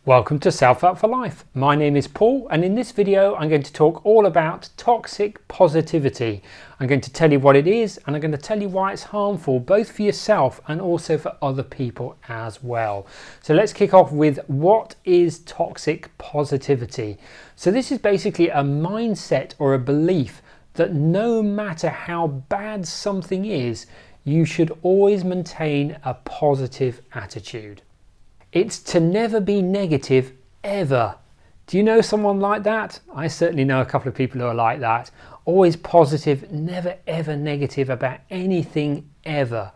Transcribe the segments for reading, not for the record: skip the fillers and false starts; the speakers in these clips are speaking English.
Welcome to Self Up for Life. My name is Paul, and in this video I'm going to talk all about toxic positivity. I'm going to tell you what it is, and I'm going to tell you why it's harmful both for yourself and also for other people as well. So let's kick off with what is toxic positivity. So this is basically a mindset or a belief that no matter how bad something is, you should always maintain a positive attitude. It's to never be negative ever. Do you know someone like that? I certainly know a couple of people who are like that. Always positive, never ever negative about anything ever.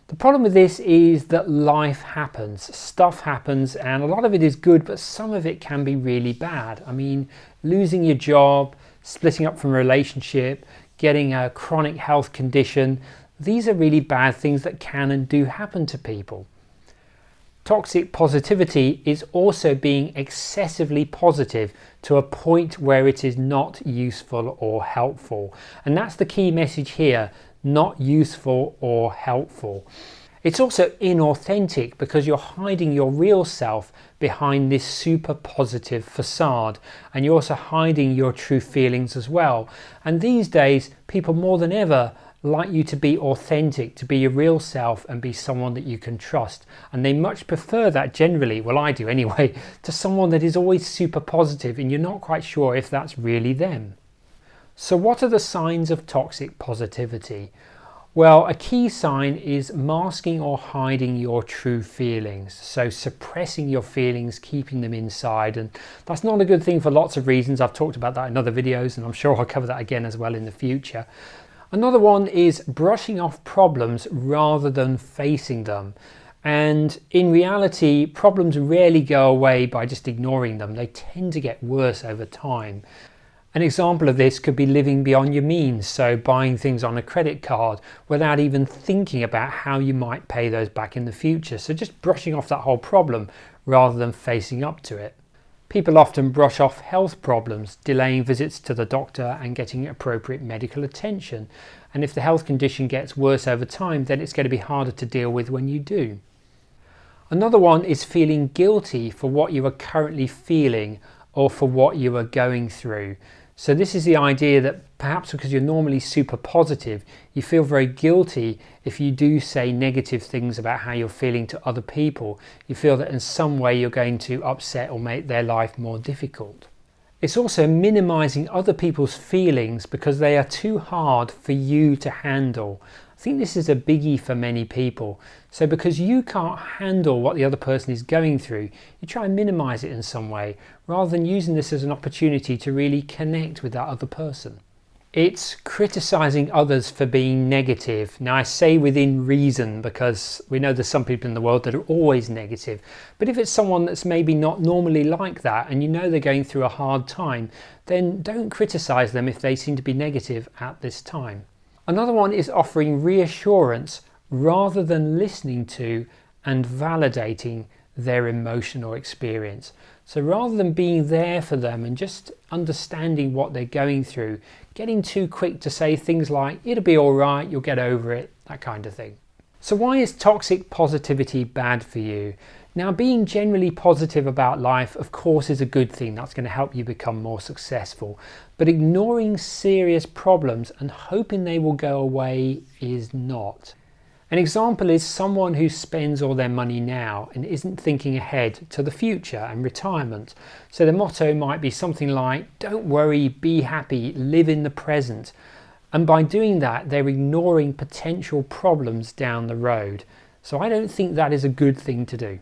The problem with this is that life happens, stuff happens, and a lot of it is good, but some of it can be really bad. I mean, losing your job, splitting up from a relationship, getting a chronic health condition, these are really bad things that can and do happen to people. Toxic positivity is also being excessively positive to a point where it is not useful or helpful. And that's the key message here, not useful or helpful. It's also inauthentic because you're hiding your real self behind this super positive facade, and you're also hiding your true feelings as well. And these days, people more than ever like you to be authentic, to be your real self and be someone that you can trust. And they much prefer that generally, well I do anyway, to someone that is always super positive and you're not quite sure if that's really them. So what are the signs of toxic positivity? Well, a key sign is masking or hiding your true feelings. So suppressing your feelings, keeping them inside, and that's not a good thing for lots of reasons. I've talked about that in other videos and I'm sure I'll cover that again as well in the future. Another one is brushing off problems rather than facing them. And in reality, problems rarely go away by just ignoring them. They tend to get worse over time. An example of this could be living beyond your means, so buying things on a credit card without even thinking about how you might pay those back in the future. So just brushing off that whole problem rather than facing up to it. People often brush off health problems, delaying visits to the doctor and getting appropriate medical attention. And if the health condition gets worse over time, then it's going to be harder to deal with when you do. Another one is feeling guilty for what you are currently feeling or for what you are going through. So this is the idea that perhaps because you're normally super positive, you feel very guilty if you do say negative things about how you're feeling to other people. You feel that in some way you're going to upset or make their life more difficult. It's also minimizing other people's feelings because they are too hard for you to handle. I think this is a biggie for many people. So because you can't handle what the other person is going through, you try and minimize it in some way, rather than using this as an opportunity to really connect with that other person. It's criticizing others for being negative. Now I say within reason because we know there's some people in the world that are always negative. But if it's someone that's maybe not normally like that and you know they're going through a hard time, then don't criticize them if they seem to be negative at this time. Another one is offering reassurance rather than listening to and validating their emotional experience. So rather than being there for them and just understanding what they're going through, getting too quick to say things like, it'll be all right, you'll get over it, that kind of thing. So why is toxic positivity bad for you? Now, being generally positive about life, of course, is a good thing. That's going to help you become more successful. But ignoring serious problems and hoping they will go away is not. An example is someone who spends all their money now and isn't thinking ahead to the future and retirement. So the motto might be something like, don't worry, be happy, live in the present. And by doing that, they're ignoring potential problems down the road. So I don't think that is a good thing to do.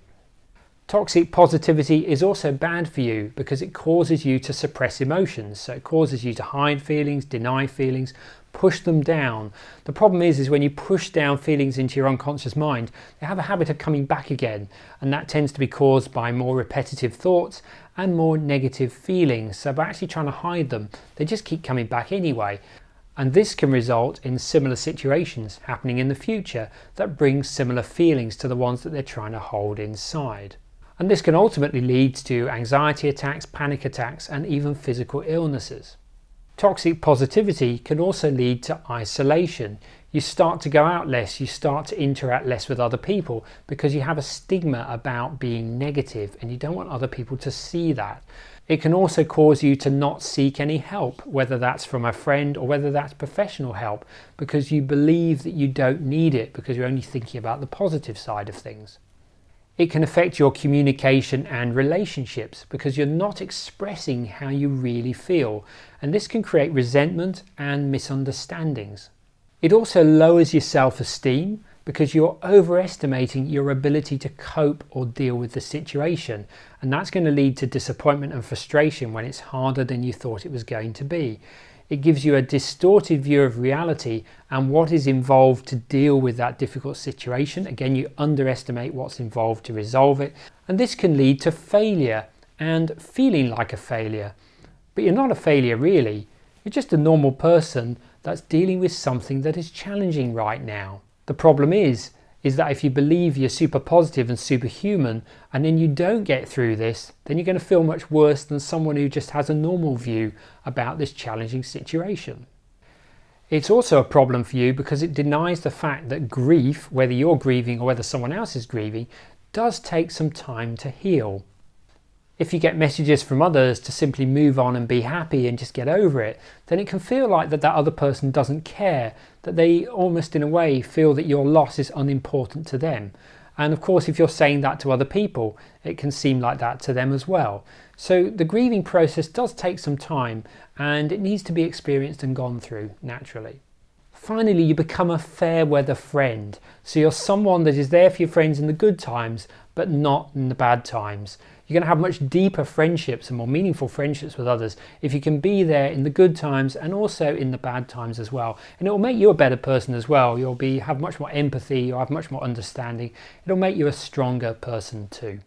Toxic positivity is also bad for you because it causes you to suppress emotions. So it causes you to hide feelings, deny feelings, push them down. The problem is when you push down feelings into your unconscious mind, they have a habit of coming back again. And that tends to be caused by more repetitive thoughts and more negative feelings. So by actually trying to hide them, they just keep coming back anyway. And this can result in similar situations happening in the future that bring similar feelings to the ones that they're trying to hold inside. And this can ultimately lead to anxiety attacks, panic attacks, and even physical illnesses. Toxic positivity can also lead to isolation. You start to go out less, you start to interact less with other people because you have a stigma about being negative and you don't want other people to see that. It can also cause you to not seek any help, whether that's from a friend or whether that's professional help, because you believe that you don't need it because you're only thinking about the positive side of things. It can affect your communication and relationships because you're not expressing how you really feel, and this can create resentment and misunderstandings. It also lowers your self-esteem because you're overestimating your ability to cope or deal with the situation, and that's going to lead to disappointment and frustration when it's harder than you thought it was going to be. It gives you a distorted view of reality and what is involved to deal with that difficult situation. Again, you underestimate what's involved to resolve it, and this can lead to failure and feeling like a failure. But you're not a failure really, you're just a normal person that's dealing with something that is challenging right now. The problem is that if you believe you're super positive and superhuman and then you don't get through this, then you're going to feel much worse than someone who just has a normal view about this challenging situation. It's also a problem for you because it denies the fact that grief, whether you're grieving or whether someone else is grieving, does take some time to heal. If you get messages from others to simply move on and be happy and just get over it, then it can feel like that other person doesn't care, that they almost in a way feel that your loss is unimportant to them. And of course, if you're saying that to other people, it can seem like that to them as well. So the grieving process does take some time and it needs to be experienced and gone through naturally. Finally, you become a fair weather friend. So you're someone that is there for your friends in the good times, but not in the bad times. You're going to have much deeper friendships and more meaningful friendships with others if you can be there in the good times and also in the bad times as well. And it will make you a better person as well. You'll have much more empathy, you'll have much more understanding. It'll make you a stronger person too.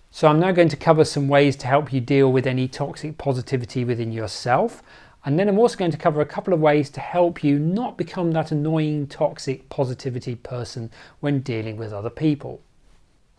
So I'm now going to cover some ways to help you deal with any toxic positivity within yourself. And then I'm also going to cover a couple of ways to help you not become that annoying toxic positivity person when dealing with other people.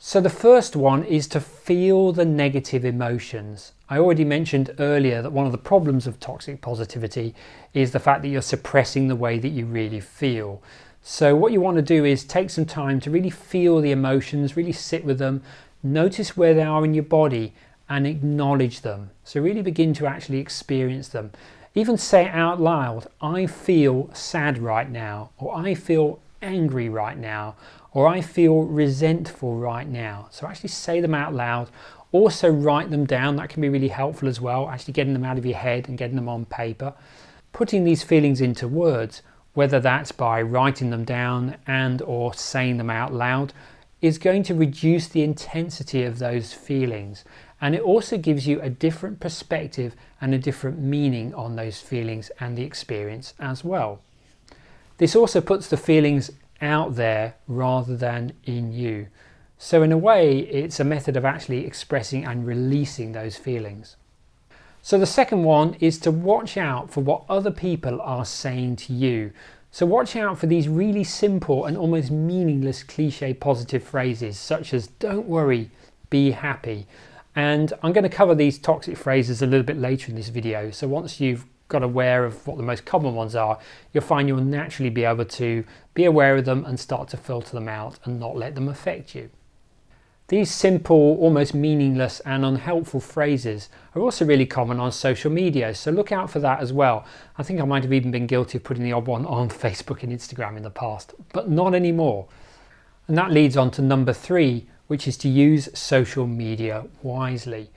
So the first one is to feel the negative emotions. I already mentioned earlier that one of the problems of toxic positivity is the fact that you're suppressing the way that you really feel. So what you want to do is take some time to really feel the emotions, really sit with them, notice where they are in your body and acknowledge them. So really begin to actually experience them. Even say it out loud, I feel sad right now, or I feel angry right now, or I feel resentful right now. So actually say them out loud. Also write them down. That can be really helpful as well, actually getting them out of your head and getting them on paper. Putting these feelings into words, whether that's by writing them down and or saying them out loud, is going to reduce the intensity of those feelings. And it also gives you a different perspective and a different meaning on those feelings and the experience as well. This also puts the feelings out there rather than in you. So in a way, it's a method of actually expressing and releasing those feelings. So the second one is to watch out for what other people are saying to you. So watch out for these really simple and almost meaningless cliche positive phrases such as don't worry, be happy. And I'm going to cover these toxic phrases a little bit later in this video. So once you've got aware of what the most common ones are, you'll find you'll naturally be able to be aware of them and start to filter them out and not let them affect you. These simple, almost meaningless and unhelpful phrases are also really common on social media, so look out for that as well. I think I might have even been guilty of putting the odd one on Facebook and Instagram in the past, but not anymore. And that leads on to number 3, which is to use social media wisely.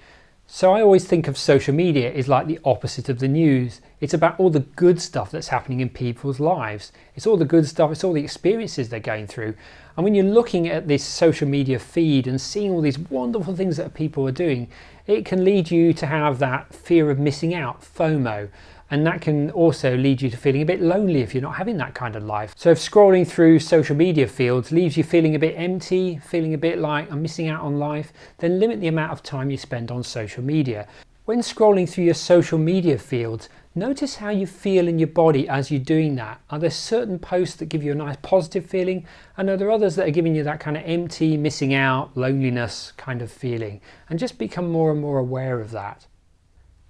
So I always think of social media as like the opposite of the news. It's about all the good stuff that's happening in people's lives. It's all the good stuff, it's all the experiences they're going through. And when you're looking at this social media feed and seeing all these wonderful things that people are doing, it can lead you to have that fear of missing out, FOMO. And that can also lead you to feeling a bit lonely if you're not having that kind of life. So if scrolling through social media fields leaves you feeling a bit empty, feeling a bit like I'm missing out on life, then limit the amount of time you spend on social media. When scrolling through your social media fields, notice how you feel in your body as you're doing that. Are there certain posts that give you a nice positive feeling? And are there others that are giving you that kind of empty, missing out, loneliness kind of feeling? And just become more and more aware of that.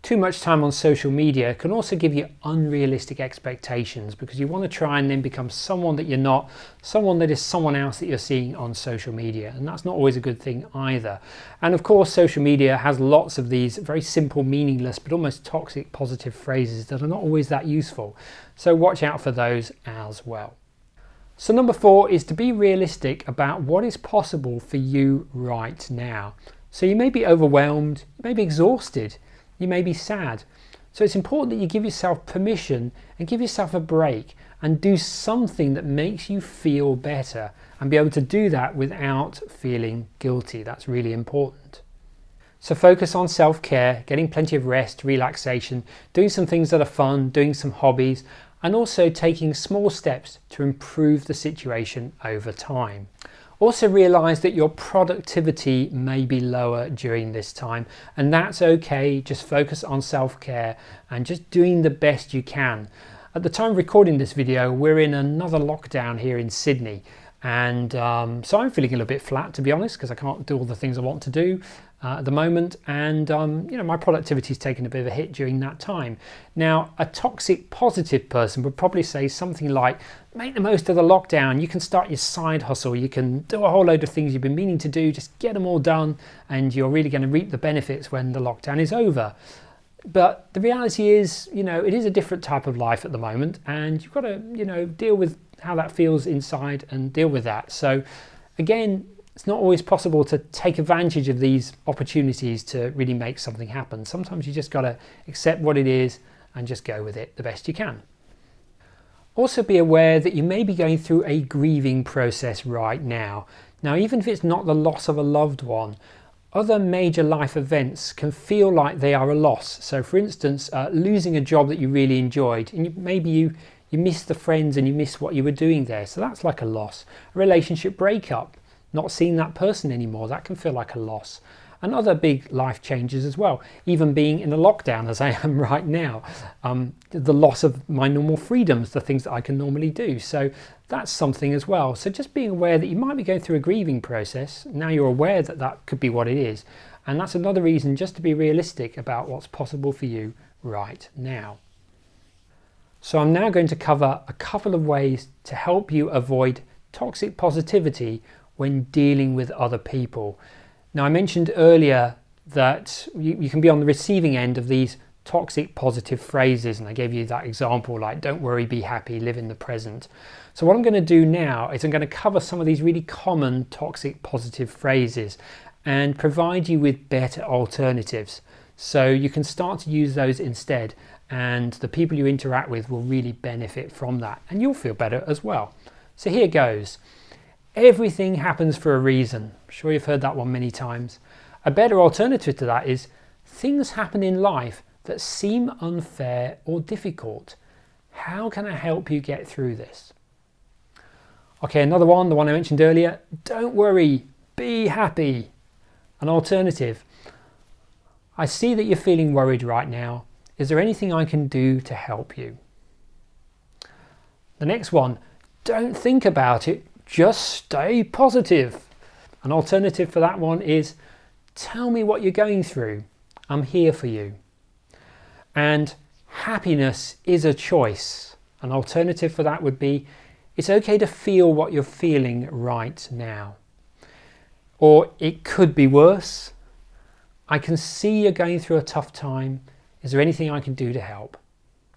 too much time on social media can also give you unrealistic expectations, because you want to try and then become someone that you're not, someone that is someone else that you're seeing on social media, and that's not always a good thing either. And of course, social media has lots of these very simple, meaningless but almost toxic positive phrases that are not always that useful, so watch out for those as well. So number 4 is to be realistic about what is possible for you right now. So you may be overwhelmed, you may be exhausted, you may be sad. So it's important that you give yourself permission and give yourself a break and do something that makes you feel better, and be able to do that without feeling guilty. That's really important. So focus on self-care, getting plenty of rest, relaxation, doing some things that are fun, doing some hobbies, and also taking small steps to improve the situation over time. Also realise that your productivity may be lower during this time, and that's okay. Just focus on self-care and just doing the best you can. At the time of recording this video, we're in another lockdown here in Sydney, and so I'm feeling a little bit flat, to be honest, because I can't do all the things I want to do at the moment, and my productivity's taken a bit of a hit during that time. Now, a toxic positive person would probably say something like, make the most of the lockdown, you can start your side hustle, you can do a whole load of things you've been meaning to do, just get them all done, and you're really going to reap the benefits when the lockdown is over. But the reality is, it is a different type of life at the moment, and you've got to, deal with how that feels inside and deal with that. So again, it's not always possible to take advantage of these opportunities to really make something happen. Sometimes you just got to accept what it is and just go with it the best you can. Also be aware that you may be going through a grieving process right now. Now, even if it's not the loss of a loved one, other major life events can feel like they are a loss. So for instance, losing a job that you really enjoyed, and maybe you miss the friends and you miss what you were doing there. So that's like a loss. A relationship breakup, not seeing that person anymore, that can feel like a loss. And other big life changes as well, even being in a lockdown as I am right now, the loss of my normal freedoms, the things that I can normally do. So that's something as well. So just being aware that you might be going through a grieving process. Now you're aware that that could be what it is. And that's another reason just to be realistic about what's possible for you right now. So I'm now going to cover a couple of ways to help you avoid toxic positivity when dealing with other people. Now, I mentioned earlier that you can be on the receiving end of these toxic positive phrases, and I gave you that example like don't worry, be happy, live in the present. So what I'm going to do now is I'm going to cover some of these really common toxic positive phrases and provide you with better alternatives, so you can start to use those instead, and the people you interact with will really benefit from that, and you'll feel better as well. So here goes. Everything happens for a reason. I'm sure you've heard that one many times. A better alternative to that is things happen in life that seem unfair or difficult. How can I help you get through this? Okay, another one, the one I mentioned earlier. Don't worry, be happy. An alternative. I see that you're feeling worried right now. Is there anything I can do to help you? The next one, don't think about it. Just stay positive. An alternative for that one is, tell me what you're going through. I'm here for you. And happiness is a choice. An alternative for that would be, it's okay to feel what you're feeling right now. Or it could be worse. I can see you're going through a tough time. Is there anything I can do to help?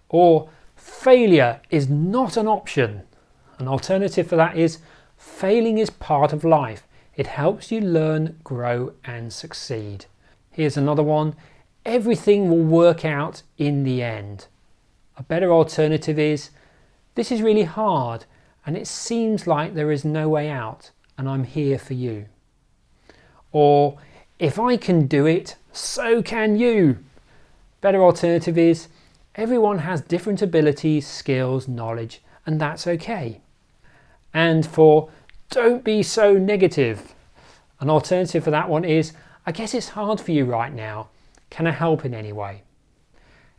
Or failure is not an option. An alternative for that is, failing is part of life. It helps you learn, grow, and succeed. Here's another one. Everything will work out in the end. A better alternative is, this is really hard and it seems like there is no way out, and I'm here for you. Or, if I can do it, so can you. Better alternative is, everyone has different abilities, skills, knowledge, and that's okay. And for don't be so negative, an alternative for that one is, I guess it's hard for you right now. Can I help in any way?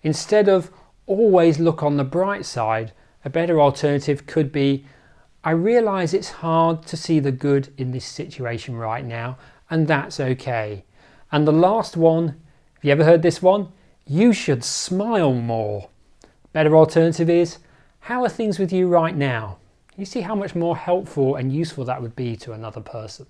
Instead of always look on the bright side, a better alternative could be, I realise it's hard to see the good in this situation right now, and that's okay. And the last one, have you ever heard this one? You should smile more. Better alternative is, how are things with you right now? You see how much more helpful and useful that would be to another person.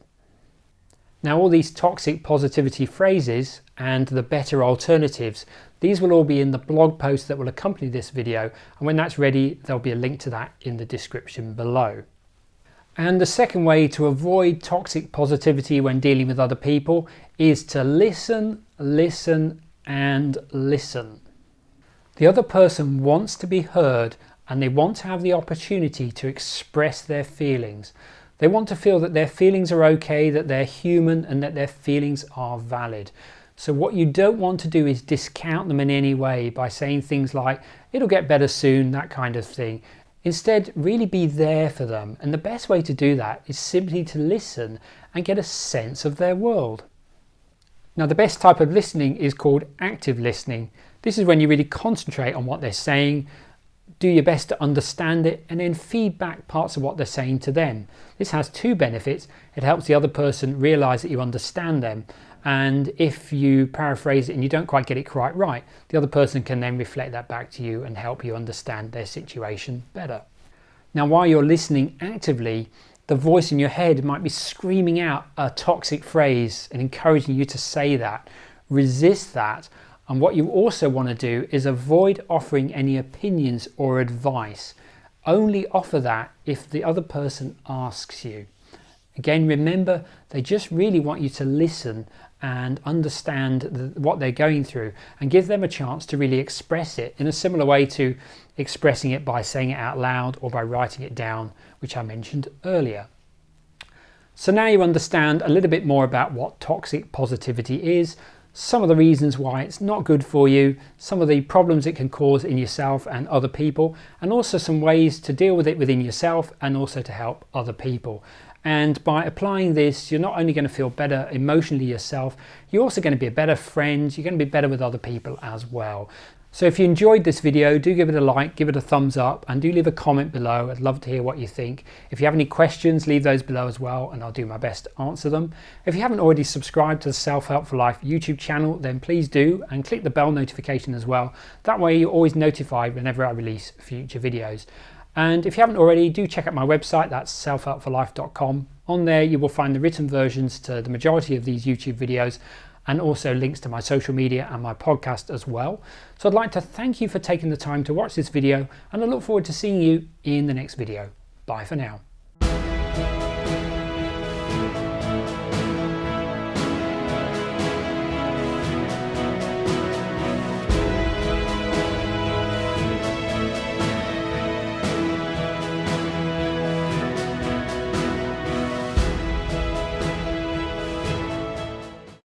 Now, all these toxic positivity phrases and the better alternatives, these will all be in the blog post that will accompany this video, and when that's ready there'll be a link to that in the description below. And the second way to avoid toxic positivity when dealing with other people is to listen, listen and listen. The other person wants to be heard and they want to have the opportunity to express their feelings. They want to feel that their feelings are okay, that they're human and that their feelings are valid. So what you don't want to do is discount them in any way by saying things like, it'll get better soon, that kind of thing. Instead, really be there for them. And the best way to do that is simply to listen and get a sense of their world. Now, the best type of listening is called active listening. This is when you really concentrate on what they're saying, do your best to understand it, and then feed back parts of what they're saying to them. This has two benefits. It helps the other person realize that you understand them. And if you paraphrase it and you don't quite get it quite right, the other person can then reflect that back to you and help you understand their situation better. Now, while you're listening actively, the voice in your head might be screaming out a toxic phrase and encouraging you to say that. Resist that. And what you also want to do is avoid offering any opinions or advice. Only offer that if the other person asks you. Again, remember, they just really want you to listen and understand what they're going through and give them a chance to really express it in a similar way to expressing it by saying it out loud or by writing it down, which I mentioned earlier. So now you understand a little bit more about what toxic positivity is, some of the reasons why it's not good for you, some of the problems it can cause in yourself and other people, and also some ways to deal with it within yourself and also to help other people. And by applying this, you're not only going to feel better emotionally yourself, you're also going to be a better friend, you're going to be better with other people as well. So if you enjoyed this video, do give it a like, give it a thumbs up, and do leave a comment below. I'd love to hear what you think. If you have any questions, leave those below as well, and I'll do my best to answer them. If you haven't already subscribed to the Self-Help for Life YouTube channel, then please do, and click the bell notification as well. That way you're always notified whenever I release future videos. And if you haven't already, do check out my website, that's selfhelpforlife.com. On there you will find the written versions to the majority of these YouTube videos, and also links to my social media and my podcast as well. So I'd like to thank you for taking the time to watch this video, and I look forward to seeing you in the next video. Bye for now.